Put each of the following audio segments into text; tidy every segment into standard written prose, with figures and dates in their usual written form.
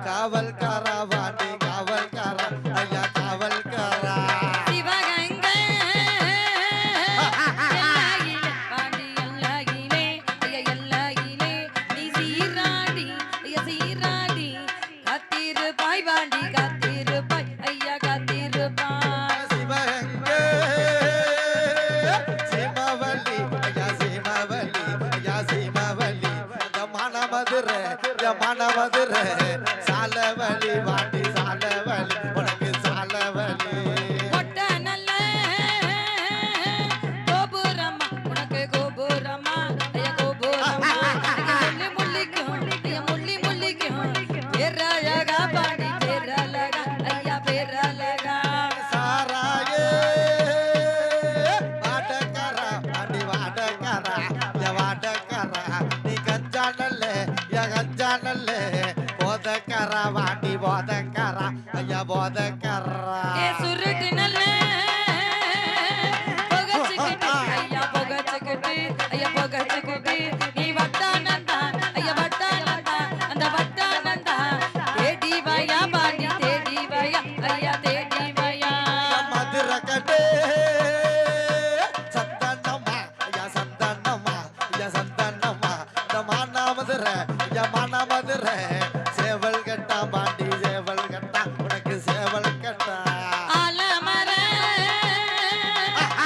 காவல்காரா பாண்டி காவல்காரா ஐயா காவல்காரா சிவகங்கை பாண்டி எல்லாகிலே ஐயா எல்லாகிலே நீ சீராடி ஐயா சீராடி காத்திருப்பாய் பாண்டி காத்திருப்பாய் ஐயா காத்திருப்பாய் சிவகங்கை சீமாவல்லி ஐயா சீமாவல்லி ஐயா சீமாவல்லி மனமதுரை சாலவலி வாண்டி சாலவலி உனக்கு சாலவலி மொட்ட நல்ல கோபுரம்மா உனக்கு கோபுரம்மா ஐயா கோபுரம்மா முள்ளி முள்ளிக்கும் ஐயா முள்ளி முள்ளிக்கும் பேரழகா பாடி பேரழகா ஐயா பேரழகா சாராயே வாடக்காரா பாண்டி வாடக்காரா வாடக்காரா நீ கஞ்சானல்ல கஞ்சானல்ல போதக்காரா வாண்டி போதக்காரா ஐயா போதக்காரா ஏ சுருட்டு நல்ல புகச்சுக்கிட்டு ஐயா புகச்சுக்கிட்டு ஐயா புகச்சுக்கிட்டு நீ வட்டானந்தா ஐயா வட்டானந்தா அந்த வட்டானந்தா தேடி வாயா பாடி தேடி வாயா ஐயா தேடி வாயா மதுரை கட்டு சந்தனம்மா ஐயா சந்தனம்மா ஐயா சந்தனம்மா இந்த மானாமதுரை ஐயா மானாமதுரை சேவல் கட்டா பாண்டி சேவல் கட்டா உனக்கு சேவல் கட்டா ஆலமர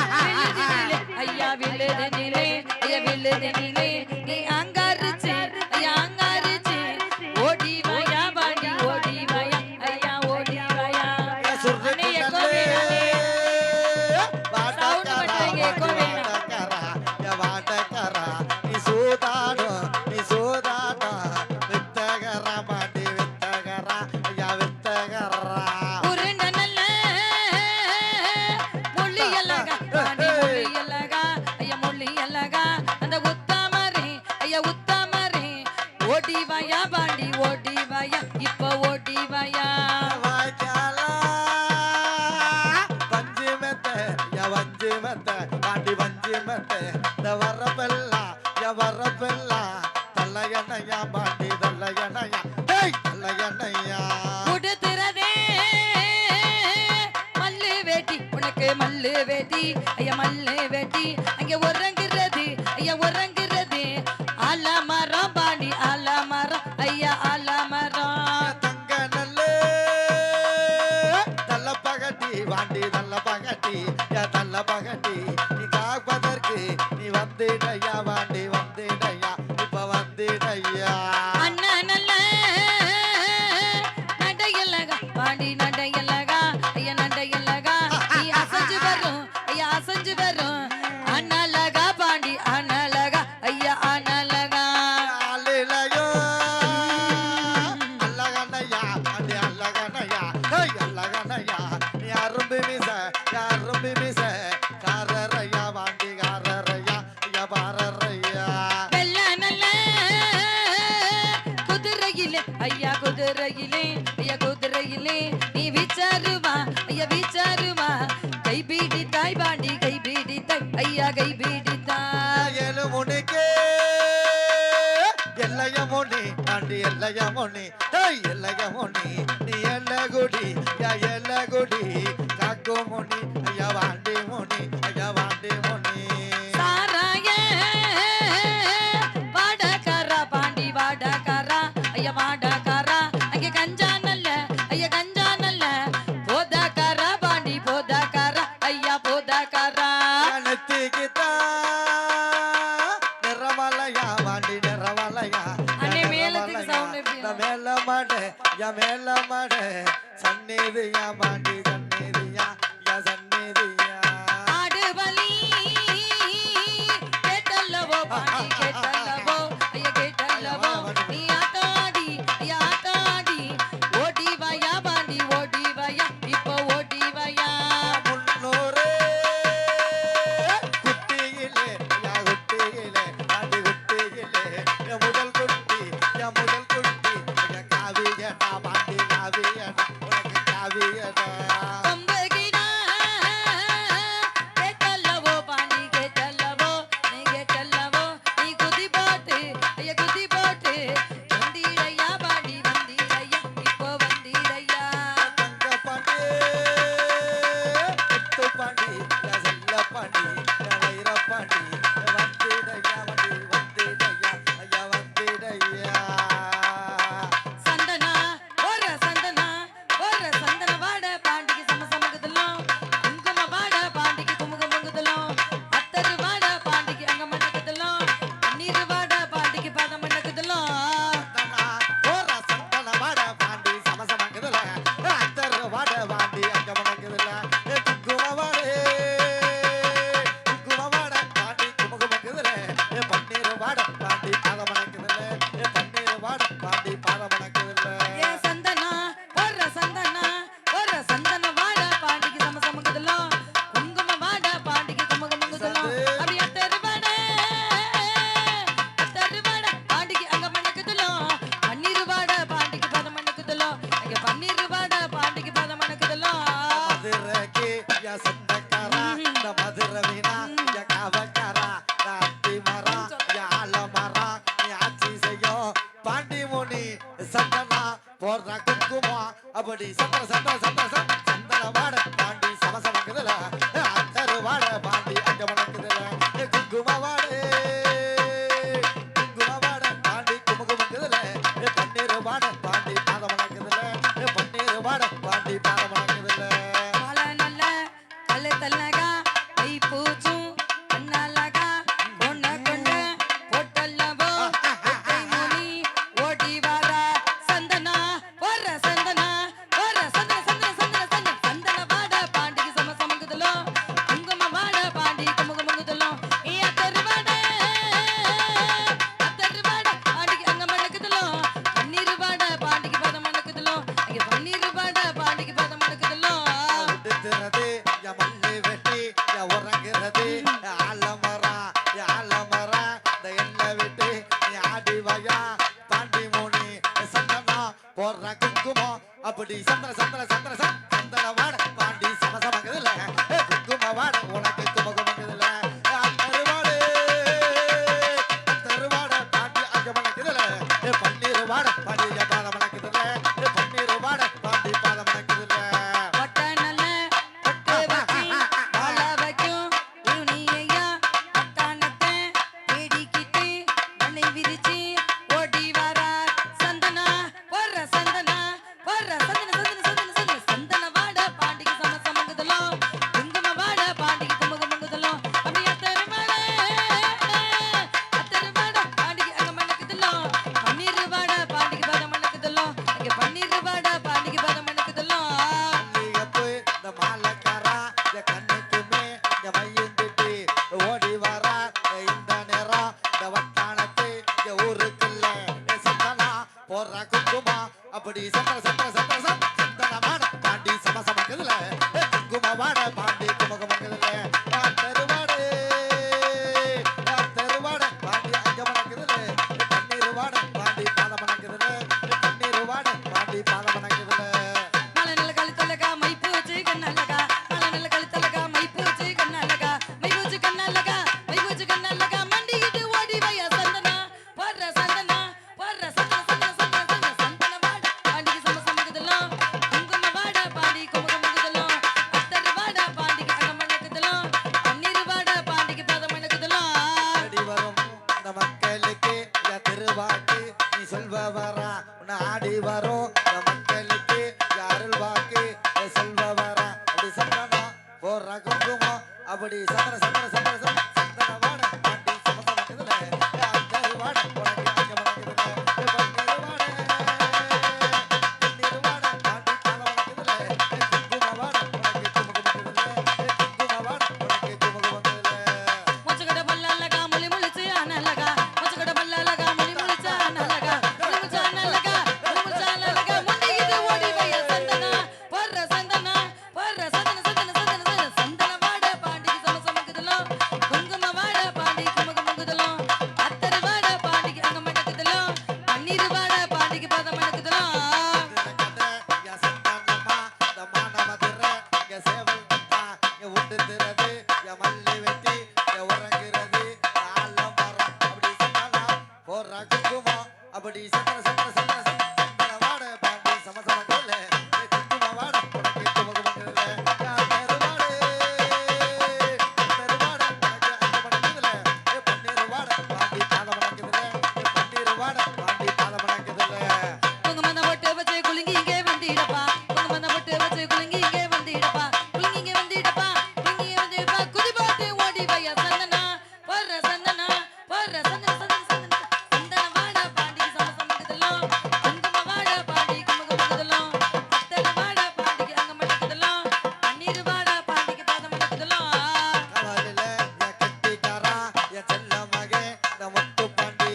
விழுதினிலே ஐயா விழுதினிலே ஐயா விழுதினிலே நீ அங்காரிச்சு ஐயா அங்காரிச்சு ஓடி வாயா பாடி ஓடி வாயா ஐயா ஓடி வாயா அண்ணே எக்கோ வேணானே சவுண்ட் பண்றீங்க எக்கோ வேணாம் வாடக்காரா நீ சூதாடா வித்தகரா பாண்டி வித்தகரா ஐயா வித்தகரா உருண்ட நல்ல முள்ளி அழகா பாடி முள்ளி அழகா ஐயா முள்ளி அழகா அந்த உத்தாமரே ஐயா உத்தாமரே ஓடி வாயா பாண்டி ஓடி வாயா இப்ப ஓடி வாயா வாய்க்காலா வஞ்சி மெத்த பாண்டி வஞ்சி மெத்த இந்த வரப்பெல்லா தல்லையண்ணையா பாண்டி தல்லையண்ணையா தல்லையண்ணையா உடுத்துறதே மல்லு வேட்டி உனக்கு மல்லு வேட்டி ஐயா மல்லு வேட்டி அங்க உறங்குறது ஐயா உறங்குறது ஆலமரம் பாண்டி ஆலமரம் ஐயா ஆலமரம் தங்க நல்ல தள்ள பகட்டி வாண்டி தள்ள பகட்டி தள்ள பகட்டி நீ காப்பதற்கு நீ வந்துடையா வாண்டி வந்துடையா இப்ப வந்துடையா அண்ணா நல்ல நடையலகா பாண்டி நடையலகா ஐயா நடையலகா நீ அசைஞ்சு வரும் ஐயா அசைஞ்சு வரும் அண்ணலகா பாண்டி அண்ணலகா ஐயா அண்ணலகா ஆளிலையோ அல்லகனையா பாண்டி அல்லகனையா அல்லகனையா நீ அரும்பு மிச காரரையா வாண்டி காரரையா ஐயா பாரரையா வெள்ள நல்ல குதிரையிலே ஐயா குதிரையிலே ஐயா குதிரையிலே நீ விசாருவா ஐயா விசாருவா கைபீடி தாய் பாண்டி கைபீடி தாய் ஐயா கைபீடி தாய் ஏழு முனிக்கு எல்லையமுனி பாண்டி எல்லையமுனி எல்லையமுனி நீ எல்லகுடி எல்லகுடி காக்கு முனி ஐயா வாண்டி முனி ஐயா வாண்டி முனி சாராய வாடகாரா பாண்டி வாடகாரா ஐயா வாடகாரா அங்கே கஞ்சா நல்ல ஐயா கஞ்சா நல்ல போதாக்காரா பாண்டி போதாக்காரா ஐயா போதாக்காரா நெத்திக்கிட்டா நிறமலையா வாண்டி நிறமலையா அண்ணே மேலத்துக்கு சவுண்ட் எப்படி மேல மாடு சந்நிதியா பாண்டி சந்நிதியா சந்நிதியா ஆடு பலி கேட்டல்லவோ பாண்டி கேட்டல்லவோ ஐயா கேட்டல்லவோ நீ ஆட்டாடி ஐயா ஆட்டாடி ஓடி வாயா பாண்டி ஓடி வாயா இப்போ ஓடி வாயா முன்னூறு குட்டியிலே பாண்டி குட்டியிலே முதல் குட்டி காவியடா பாண்டி காவியடா உனக்கு காவியடா கொம்பகிடா கேட்டல்லவோ பாண்டி கேட்டல்லவோ நீ கேட்டல்லவோ நீ குதி போட்டு ஐயா குதி போட்டு வந்திடையா பாண்டி வந்திடையா போடுற குங்குமம் அப்படி சந்திர சந்திர சந்திர சந்தன வாட பாண்டி சமசமக்குதுல அத்தரு வாட பாண்டி அங்க மணக்குதுல குங்கும வாடு குங்கும வாட பாண்டி குமுகுமுக்குதுல பன்னீர் வாட பாண்டி பாத மணக்குதுல பன்னீர் வாட பாண்டி பாத மணக்குதுல மால நல்ல கல்லு தல்லகா ஐ பூச்சும் அண்ணலகா கொண்ட கொண்ட பொட்டல்லவோ ஒத்தை முனி ஓடி வாரா சந்தனா வர சந்தனா வர சந்தன சந்தன சந்தன சந்தன சந்தன வாட பாண்டிக்கு சமசமங்குதலோ குங்கும வாட பாண்டி குமுகுமுங்குதலோ ஏ அத்தரு வாட பாண்டிக்கு அங்க மணக்குதலோ பன்னீர் வாட பாண்டிக்கு பதம் மணக்குதலோ இங்க பன்னீர் வாட பாண்டிக்கு பதம் மணக்குதலோ உடுத்துறது மல்லி வெட்டி உறங்குறது ஆலமரா இந்த எண்ணெய் விட்டு நீ ஆடி வயா பாண்டி மூணி சந்தனா போடுற குங்குமம் அப்படி சந்திர சந்திர சந்திர சந்தன வாட பாண்டி சமசமக்குதுல குங்கும வாட உனக்கு குமகுமக்குதுல தருவாட பாண்டி அங்க மணக்குதுல பன்னீர் வாட பாண்டி பாத மணக்குதுல பன்னீர் வாட பாண்டி பாத மணக்குதுல ஒட்ட நல்ல ஒட்டு வச்சி வாழ வைக்கும் உருணியையா அத்தானத்தை தேடிக்கிட்டு மண்ணை விரிச்சு ஓடி வாரா சந்தனா வர சந்தனா வர சந்தன சந்தன சந்தன சந்தன சந்தன வாட பாண்டிக்கு சமசமங்குதலோ குங்கும வாட பாண்டிக்கு குமுகுமுங்குதலோ அப்படியே அத்தருவாட பாண்டிக்கு அங்க மணக்குதலோ பன்னீர் வாட பாண்டிக்கு பதம் மணக்குதலோ இங்க பன்னீர் வாட பாண்டிக்கு பதம் மணக்குதலோ மல்லிகைப்பூ, இந்த மாலைக்காரா, இந்த கண்ணுக்குமே இந்த மையந்திட்டு ஓடி வரா இந்த நேரம் இந்த வட்டானத்து இந்த ஊருக்குள்ள சந்தனா போடுற குங்குமா அப்படி சந்தன சந்தன சந்தன சந்தன வாட பாண்டி சமசமக்குதுல குங்கும வாட பாண்டி குமகுமக்குதுல தருவாடு பாண்டி அங்க மணக்குதுல பன்னீர் வாட பாண்டி பாத மணக்குதுல பன்னீர் வாட பாண்டி பாத மணக்குதுல மலை நல்ல கழுத்தலகா மை பூச்சி கண்ணலகா மலை நல்ல கழுத்தலகா மை பூச்சி கண்ணலகா மை பூச்சி கண்ணலகா மை பூச்சி கண்ணலகா மண்டிக்கிட்டு ஓடி வயா சந்தனா வர சந்தனா வர சந்தன சந்தன சந்தன சந்தன சந்தன வாட பாண்டிக்கு சமசமங்குதலோ குங்கும வாட பாண்டி குமுகுமுங்குதலோ அத்தரு வாட பாண்டிக்கு அங்க மணக்குதலோ பன்னீர் வாட பாண்டிக்கு பதம் மணக்குதலோ ஆடி வரும் இந்த மக்களுக்கு திருவாக்கு நீ சொல்பவரா உன்னை ஆடி வரும் இந்த மக்களுக்கு அருள் வாக்கு சொல்பவரா அப்படி சந்தனா போடுற குங்குமம் அப்படி சந்தன சந்தன சந்தன சந்தன வாட பாண்டி சமசமக்குதுல அத்தரு வாட உனக்கு அங்க மணக்குதுல பன்னீர் வாட பாண்டி பாத மணக்குதுல குங்கும வாட உனக்கு குமுகுமக்குதுல குங்கும வாட உனக்கு குமுகுமக்குதுல முச்சகட பல்லலகா முளி முளிச்சு அனலகா முச்சகட பல்லலகா முளி முளிச்சு அனலகா முளி முளிச்சு அனலகா முளி முளிச்சு அனலகா மண்டிக்கிட்டு ஓடி வயா சந்தனா வர சந்தனா வர சந்தன சந்தன சந்தன சந்தன சந்தன வாட பாண்டிக்கு சமசமங்குதலோ குங்கும வாட பாண்டி குமுகுமுங்குதலோ அத்தரு வாட பாண்டிக்கு அங்க மணக்குதலோ பன்னீர் வாட பாண்டிக்கு பதம் மணக்குதலோ அப்படி சந்தன சந்தன சந்தன சந்தன வாட பாண்டி சமசமக்குதுல குங்கும வாட உனக்கு குமுகுமுக்குதுல தருவாடு உனக்கு அங்க மணக்குதுல பன்னீர் வாட பாண்டி பாத மணக்குதுல பன்னீர் வாட பாண்டி பாத மணக்குதுல குங்குமந்த பொட்டு வச்சு குலுங்கி இங்கே வந்திடப்பா குங்குமந்த பொட்டு வச்சு குலுங்கி இங்கே வந்திடப்பா குலுங்கி இங்கே வந்திடப்பா குலுங்கி இங்கே வந்திடப்பா குதி போட்டு ஓடி வயா சந்தனா வர சந்தனா வர சந்தன சந்தன சந்தன சந்தன வாட பாண்டிக்கு சமசமங்குதலோ குங்கும வாட பாண்டி குமுகுமுங்குதலோ அத்தரு வாட பாண்டிக்கு அங்க மணக்குதலோ பன்னீர் வாட பாண்டிக்கு பதம் மணக்குதலோ காவலில கட்டிக்காரா செல்ல மகே இந்த முத்து பாண்டி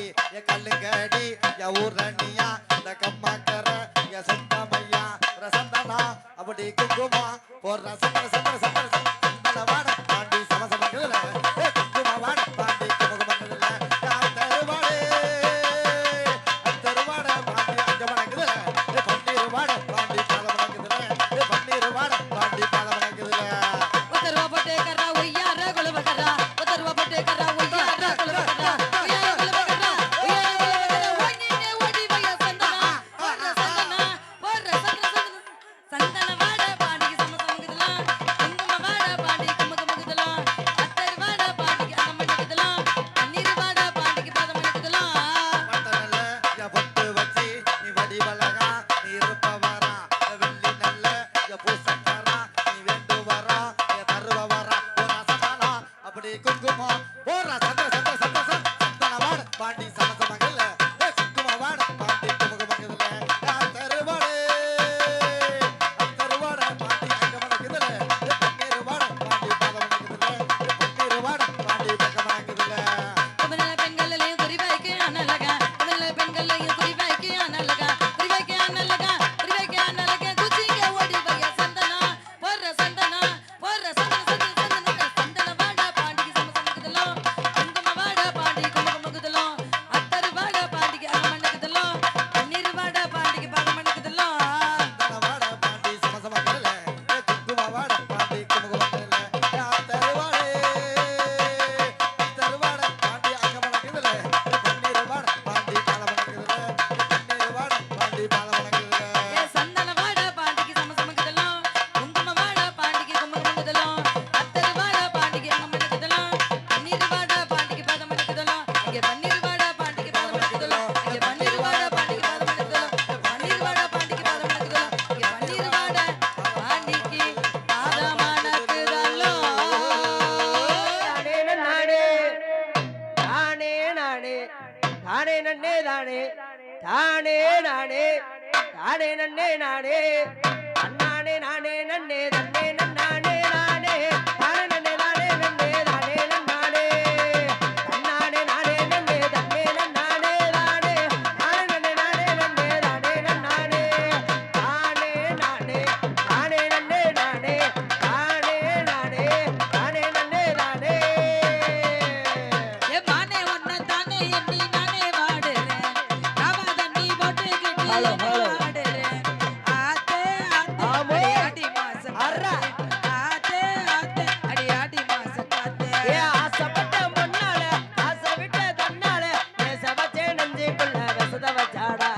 கல்லுங்கடி ஊரணியா இந்த கம்மாக்கர சொந்தமையா சந்தனா அப்படி குங்குமா போடுற சந்தன சந்தன சந்தன சந்தன வாட பாண்டி சமசமக்குதுல குங்கும வாட பாண்டி குமுகுமக்குதுல தருவாட பாண்டி அங்க மணக்குதுல பன்னீர் வாட பாண்டி பாத மணக்குதுல பன்னீர் வாட பாண்டி பாத மணக்குதுல உத்தரவா போட்டு கர்ரா ஒய்யார குலவகர்ரா உத்தரவா போட்டு கர்ரா ஒய்யார குலவகர்ரா ஒய்யார குலவகர்ரா ஒய்யார குலவகர்ரா ஓடி வயா சந்தனா வர சந்தனா அடே நன்னே நானே அண்ணானே நானே நன்னே தன்னே நன்னானே நானே நானே நன்னே நானே நன்னே தானே நன்னானே தன்னானே நானே நன்னே தன்னே நன்னானே நானே நானே நன்னே நானே நன்னே தானே நன்னானே தானே நானே தானே நன்னே நானே தானே நானே தானே நன்னே நானே ஏ மானே உன்னை தானே எண்ணி நானே வாடுறேன் காவா தண்ணி போட்டுக்கிட்டு ஹலோ, என்ன ஹலோ. வாடுறேன் ஆத்தே ஆத்தே ஆமோ. அடி ஆடி மாசம் அர்ரா. ஆத்தே ஆத்தே அடி ஆடி மாசம் காத்தே ஏ ஆசைப்பட்ட முன்னால ஆசை விட்ட தன்னால நேச வச்சே நெஞ்சுக்குள்ள விசத வச்சாடா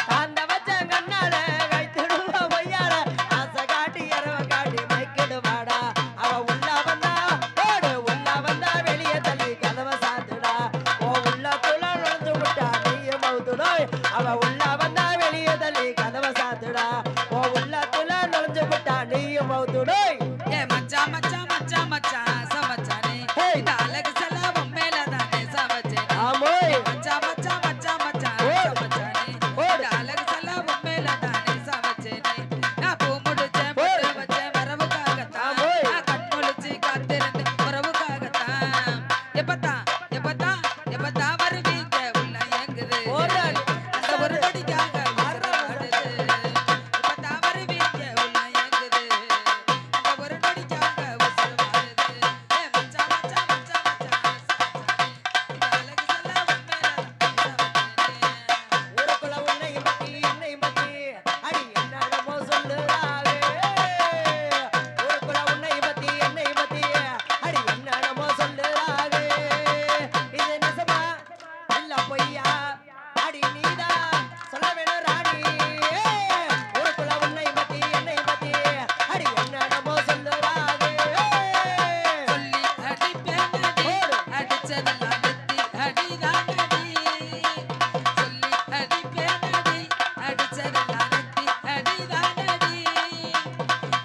தாண்ட வச்ச கண்ணால கைத்திடுவா பொய்யால ஆசை காட்டி இரவ காட்டி மைக்கிடுவாடா அவ உள்ள வந்தா ஓடு உள்ள வந்தா வெளிய தள்ளி கதவை சாத்துடா ஓ உள்ளக்குள்ள நுழைஞ்சு விட்டா நீயும் மவுத்துடோய் அவ உள்ள வந்தா வெளிய தள்ளி கதவை சாத்துடா ஓ உள்ளக்குள்ள நுழைஞ்சு விட்டா நீயும் மவுத்துடோய் ஏ மச்சான் மச்சான் மச்சான் மச்சான் சமச்சானே ஹேய். இந்த அழகு செலவும் மேல தானே சமச்சேனே ஆமோய் மச்சான் மச்சான் மச்சான் மச்சான் ஓடு. சமச்சானே ஓடு. இந்த அழகு செலவும் மேல தானே சமச்சேனே நான் பூ முடிச்சேன் பொட்டு வச்சேன் வரவுக்காகத்தான் ஆமோய். நான் கண் முழிச்சு காத்திருந்து உறவுக்காகத்தான் எப்பத்தான் எப்பத்தான் எப்பத்தான் வருவீங்க உள்ள ஏங்குது ஓடாது. அந்த ஒரு நொடிக்காக உசுராடுது. எப்பத்தான் வருவீங்க உள்ள ஏங்குது அந்த ஒரு நொடிக்காக உசுராடுது. ஏ மச்சான் மச்சான் மச்சான் மச்சான் சமச்சானே இந்த அழகு செலவும் மேல சமச்சேனே ஊருக்குள்ள உன்னை பத்தி என்னை பத்தி அடி என்னடமோ சொல்லுறாளே ஊருக்குள்ள உன்னை பத்தி என்னை பத்தி அடி என்னடமோ சொல்லுறாளே இது நிஜமா இல்ல பொய்யா அடி நீதா சொல்ல வேணும் ராணி ஊருக்குள்ள உன்னை பத்தி என்னை பத்தி அடி என்னடமோ சொல்லுறாளே சொல்லி அடிப்பேனடி அடிச்சதெல்லாம் நெத்தி அடிதானடி சொல்லி அடிப்பேனடி அடிச்சதெல்லாம் நெத்தி அடிதானடி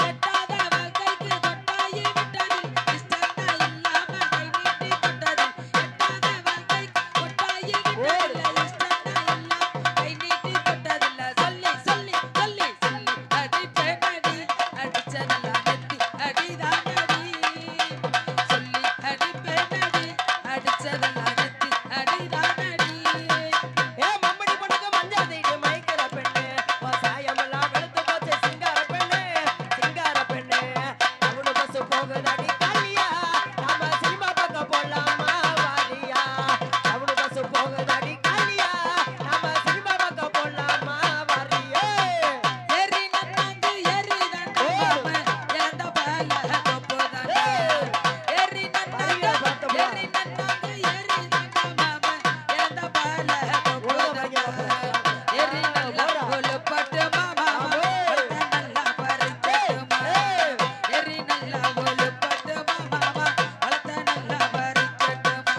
கெட்டாத வாழ்க்கைக்கு கொட்டாயி விட்டதில் இஷ்டந்தா இல்லாம கை நீட்டி கொட்டதில் கெட்டாத வாழ்க்கைக்கு கொட்டாயி விட்டதில் இஷ்டந்தா இல்லாம கை நீட்டி கொட்டதில்ல சொல்லி சொல்லி சொல்லி சொல்லி அடிப்பேனடி அடிச்சதெல்லாம் நெத்தி அடிதானடி சொல்லி அடிப்பேனடி அடிச்சதெல்லாம் நெத்தி அடிதானடி ஏ மம்மடி பொண்ணுக்கு மஞ்சள் தீட்டு மயக்கிற பெண்ணு உன் சாயமெல்லாம் வெளுத்து போச்சு சிங்கார பெண்ணு சிங்கார பெண்ணு அவனு பஸ் போகுதடி காலியா நாம சினிமா பக்கம் போலாமா வாரியா அவனு பஸ் போகுதடி காலியா நாம சினிமா பக்கம் போலாமா வாரியே ஏறி நன்னாங்கு ஏறி நன்னாம இழந்த பால கொப்புதாண்டா ஏறி நன்னாங்கு ஏறி நன்னாங்கு ஏறி நன்னாம இழந்த பால கொப்புதாண்டா ஏறி நல்லா கொலுப்பட்டு மாமா ஒருத்த நல்லா பறிக்கட்டுமா ஏறி நல்லா கொலுப்பட்டு மாமா ஒருத்த நல்லா பறிக்கட்டுமா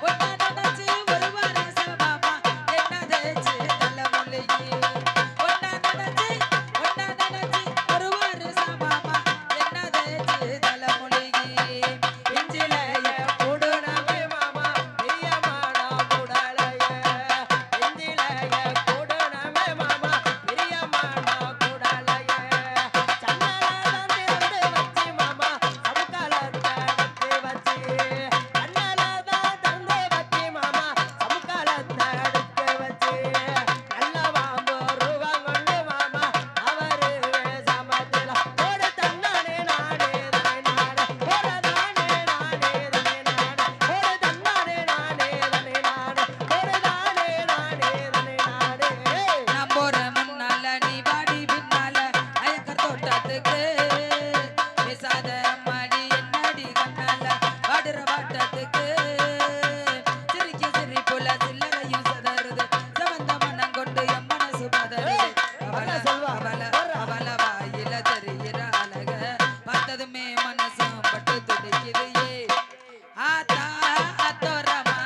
ஒன்ன நினைச்சு ஒரு வாரம் மாமா என்ன தேச்சு தலைமுலையே ஒன்ன நினைச்சு ஒரு வாரம் மாமா என்ன தேச்சு தலைமுலையே இஞ்சிலைய கூடுனமே மாமா பிரியமானா கூடலைய இஞ்சிலைய கூடுனமே மாமா பிரியமானா கூடலைய சன்னலதான் திறந்து வச்சி மாமா சமுக்காலத்தை எடுத்து வச்சி சன்னலதான் திறந்து வச்சி மாமா சமுக்காலத்தை எடுத்து வச்சி நல்ல வாம்பு ரூபம் கொண்டு மாமா அவரு சமத்துல ஓடு தன்னானே நானே தனே நானே ஓடு தானே நானே தனே நானே ஓடு தன்னானே நானே தனே நானே ஓடு தானே நானே தனே நானே நான் போற முன்னால நீ வாடி பின்னால அயக்கர் தோட்டத்துக்கு பேசாத அம்மாடி என்னடி கண்ணால வாடுற வாட்டத்துக்கு சிரிக்க சிரிப்புல சில்லறையும் சதறுது செவந்த மனம் கொண்டு என் மனசு பதறுது அவள அவள அவள வாயில தெரிகிற அழக பார்த்ததுமே மனசும் பட்டு துடிக்குது ஏ ஆத்தா அத்தோரமா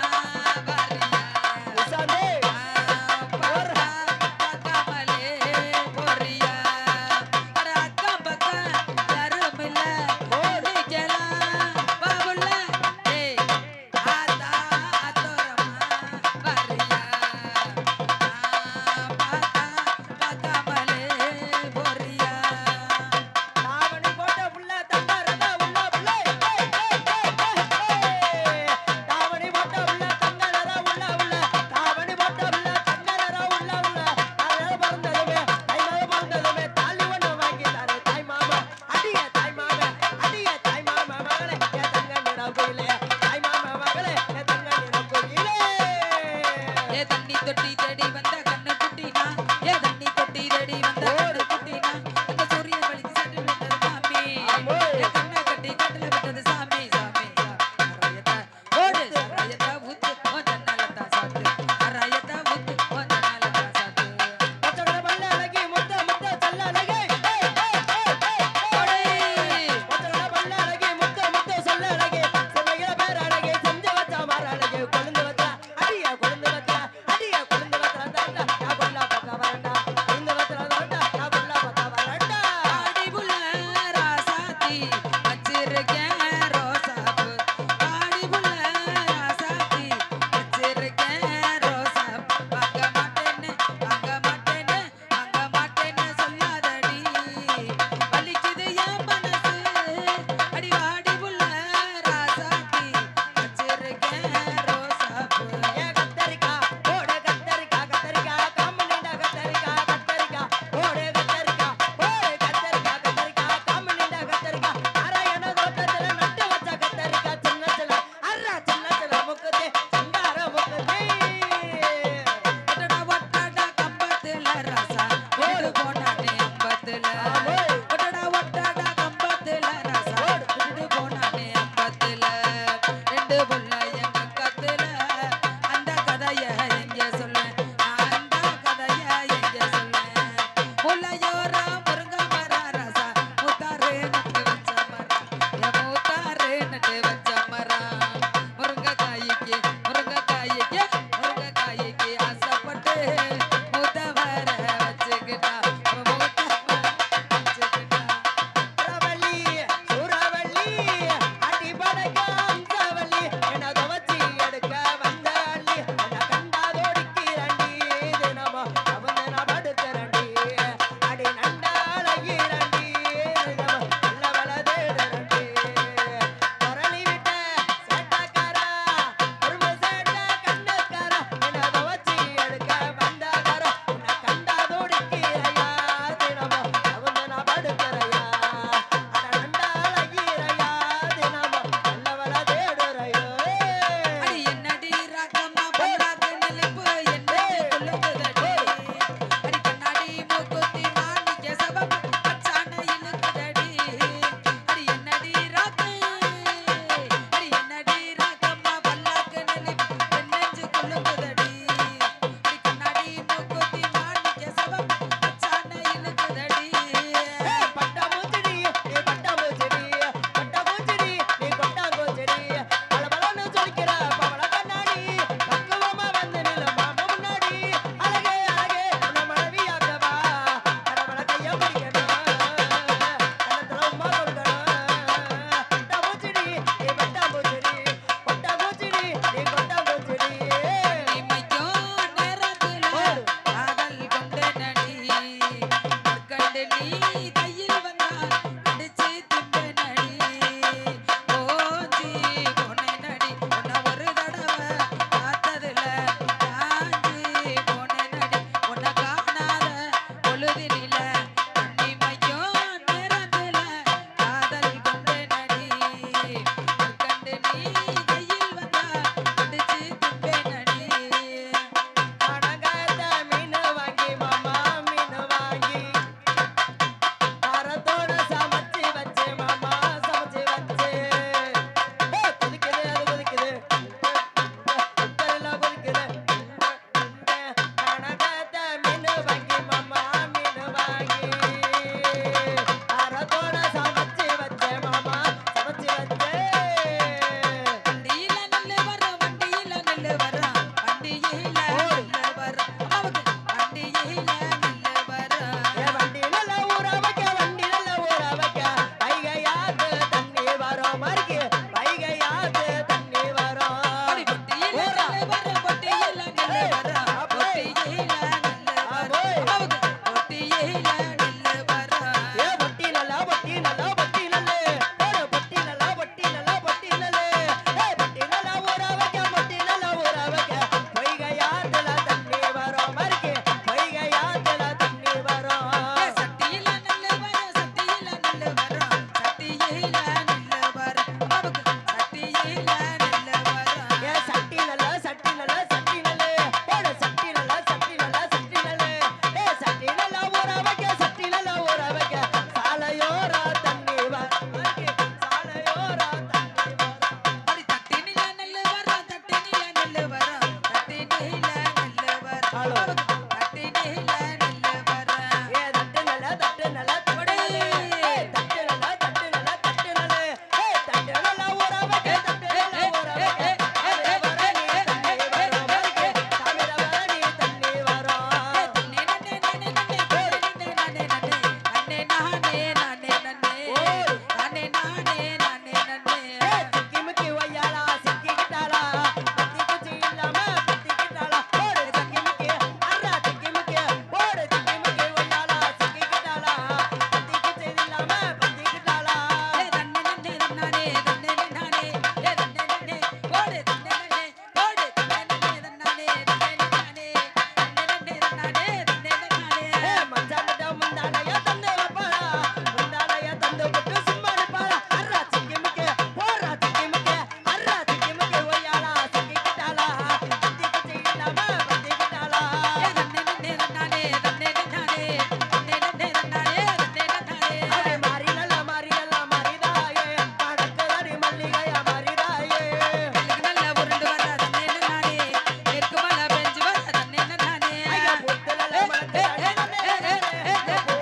வாரியா உசாமே போறா பார்க்காமலே போறியா அட அக்கம் பக்கம் யாரும் இல்ல ஓடிக்கலாம் பாபுள்ள ஏய் ஆத்தா அத்தோரமா வாரியா பார்த்தா பார்க்காமலே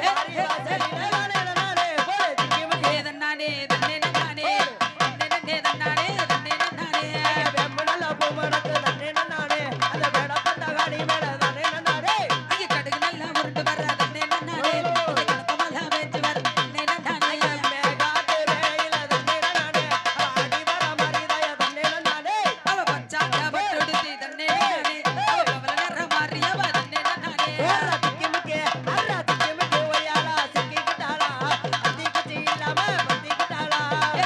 வாரி வாசலிலே நானே நானே போடு திக்கிமுக்கி தன்னானே தன்னே நானே தன்னே தன்னானே தன்னே நானே ஐயா வெம்மனல பூமடக்கு தன்னே நானே அந்த வேட பந்த காடி மேல தன்னே நானே அங்கே கடுகு நல்லா உருண்டு வர தன்னே நானே கமலா வெச்சு வர தன்னே நானே ஐயா மேகாட்டு வேயில தன்னே நானே ஆடி வர மரிதாய தன்னே நானே அவ பச்சாங்க பட்டுடுத்தி தன்னே நானே அவ பவல நர மாறியவ தன்னே நானே ஓர திக்கிமுக்கி அரா திக்கிமுக்கி ஒய்யாலா சிக்கிட்டாளா அத்தி குச்சி இல்லாம பத்திக்கிட்டாளா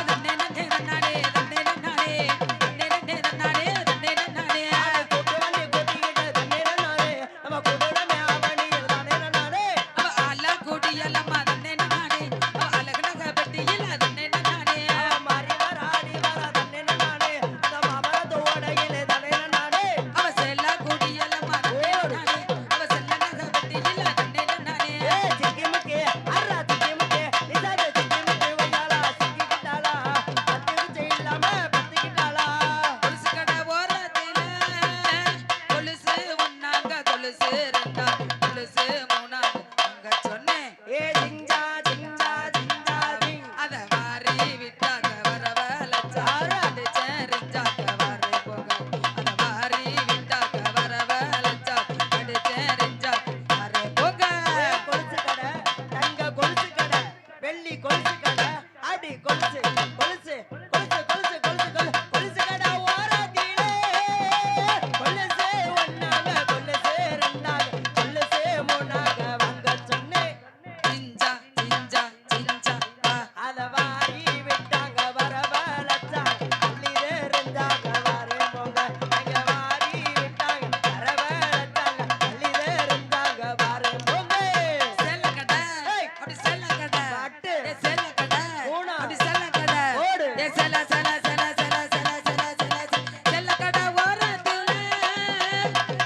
தன்னே நானே தன்னானே தன்னே நானே தன்னே நானே தன்னே நானே கூட்டு வந்து கூட்டிக்கிட்டு தன்னே நானே நம்ம கூடமே அவனி தானே நானே அவ ஆலா கூடியலம்மா தன்னே நானே அவ அழகுனக பெட்டியில தன்னே நானே மாறி வர ஆடி வர தன்னே நானே அந்த மாமரத்து ஓடையிலே தன்னே நானே அவ செல்ல கூடியலம்மா தன்னே நானே அவ செல்லனக பெட்டியில தன்னே நானே ஏ சிக்கிமுக்கி அரா திக்கிமுக்கி நிசாத சிக்கிமுக்கி ஒய்யாலா சிக்கிட்டாளா அத்தி குச்சி இல்லாம பத்திக்கிட்டாளா கொலுசு கடை ஓரத்தில கொலுசு ஒன்னாங்க கொலுசு ரெண்டா கொலுசு மூணாங்க அங்க சொன்னேன் ஏ ஜிஞ்சா ஜிஞ்சா ஜிஞ்சா ஜிங் அத வாரி விட்டாக்க வரவலச்சா அடிச்சேரிஞ்சாக்க வர போக அத வாரி விட்டாக்க வரவலச்சா அடிச்சேரிஞ்சாக்க வர போக கொலுசு கடை தங்க கொலுசு கடை வெள்ளி கொலுசு கடை அப்படி கொலுசு கொலுசு கொலுசு கொலுசு கொலுசு கொலுசு கொலுசு கடை ஓரத்திலே கொலுசு ஒன்னாக கொலுசு ரெண்டாக கொலுசு மூணாக வாங்க சொன்னேன் சிஞ்சா சிஞ்சா சிஞ்சா பா அத வாரி விட்டாங்க வரவழைச்சா அள்ளிதே இருந்தாங்க வாரே போங்க அங்க வாரி விட்டாங்க வரவழைச்சாங்க அள்ளிதே இருந்தாங்க வாரே போங்க செல்ல கடை ஏய். அப்படி செல்ல கடை பட்டு. ஏ செல்ல கடை பூனா. அப்படி செல்ல கடை ஓடு. ஏ செல்ல செல்ல செல்ல செல்ல செல்ல செல்ல செல்ல செல்ல கடை ஓரத்துல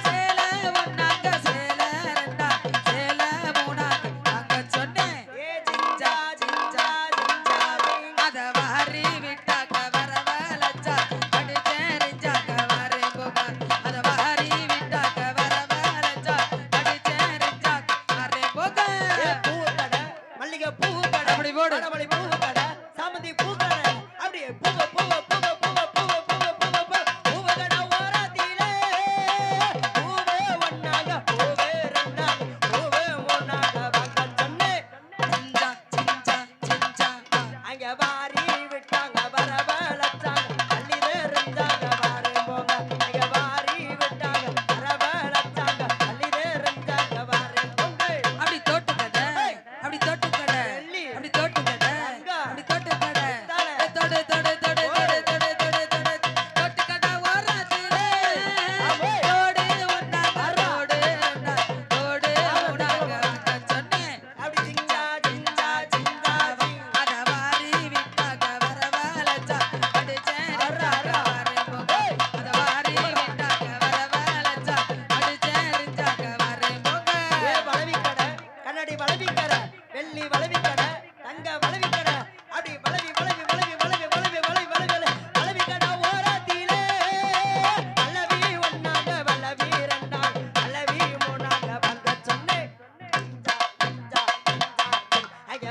சேல ஒன்னாங்க சேல ரெண்டா சேல மூணாங்க அங்க சொன்னேன் ஏ ஜிஞ்சா ஜிஞ்சா ஜிஞ்சா ஜிங் அத வாரி விட்டாக்க வரவலச்சா அடிச்சேரிஞ்சாக்க வர போக அத வாரி விட்டாக்க வரவலச்சா அடிச்சேரிஞ்சாக்க வர போக ஏ பூ கடை மல்லிகை பூ கடை அப்படி போடு. மலமல்லி பூ கடை சாமந்தி பூ கடை அப்படியே பூவ பூவ பூவ பூவ பூவ பூவ பூவ பூவ பூவ கடை ஓரத்திலே பூவே ஒன்னாக பூவே ரெண்டாக பூவே மூணாக வாங்க சொன்னேன் சிஞ்சா சிஞ்சா சிஞ்சா அங்க வாரி விட்டாங்க வரவழைச்சாங்க அள்ளிதே இருந்தாங்க வாரே போங்க அங்க வாரி விட்டாங்க வரவழைச்சாங்க அள்ளிதே இருந்தாங்க வாரே போங்க அப்படி தோட்டு கடை அப்படி தோட்டு கடை வெள்ளி. அப்படி தோட்டு கடை அங்க. அப்படி தோட்டு கடை தாளை. தொடு தொடு தொடு தொடு தொடு தொடு தொடு தோட்டு கடை ஓரத்திலே ஆமே. தோடு ஒன்னாங்க தோடு ரெண்டா தோடு மூணாங்க அங்க சொன்னேன் அப்படி ஜிஞ்சா ஜிஞ்சா ஜிஞ்சா ஜிங் அத வாரி விட்டாக்க வரவலச்சா அடிச்சேரிஞ்சாக்க வர போக அத வாரி விட்டாக்க வரவலச்சா அடிச்சேரிஞ்சாக்க வர போக ஏ வளவி கடை கண்ணாடி வளவி கடை வெள்ளி வளவி கடை தங்க வளவி கடை அப்படி வளவி வளவி வளவி வளவி வளவி வளவி வளவி வளவி கடை ஓரத்திலே வளவி ஒன்னாக வளவி ரெண்டாக வளவி மூணாக வாங்க சொன்னேன் ஜிஞ்சா ஜிஞ்சா ஜிஞ்சா ஜிங். அங்க